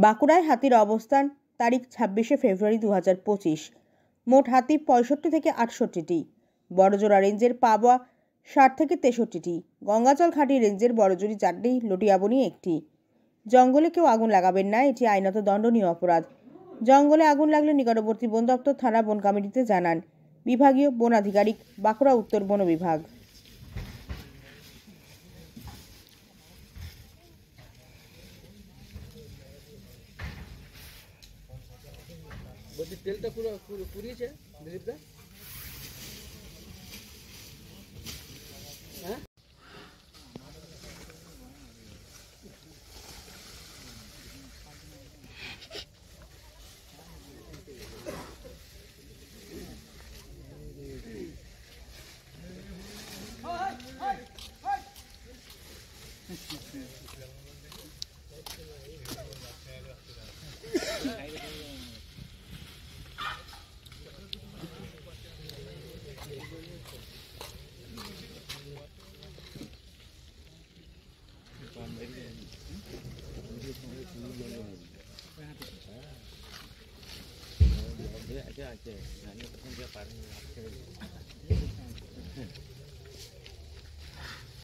বাঁকুড়ায় হাতির অবস্থান, তারিখ 26শে ফেব্রুয়ারি 2025। মোট হাতি 65 থেকে 68টি। বড়জোড়া রেঞ্জের পাবা 60 থেকে 63টি। গঙ্গাচল ঘাটি রেঞ্জের বড়জুড়ি 4টি, লটিয়াবনি 1টি। জঙ্গলে কেউ আগুন লাগাবেন না, এটি আইনত দণ্ডনীয় অপরাধ। জঙ্গলে আগুন লাগলে নিকটবর্তী বন দপ্তর, থানা, বন কমিটিতে জানান। বিভাগীয় বন আধিকারিক, বাঁকুড়া উত্তর বন বিভাগ। বলছি তেলটা পুরো পুড়িয়েছে দিলীপদা? হ্যাঁ, আছে,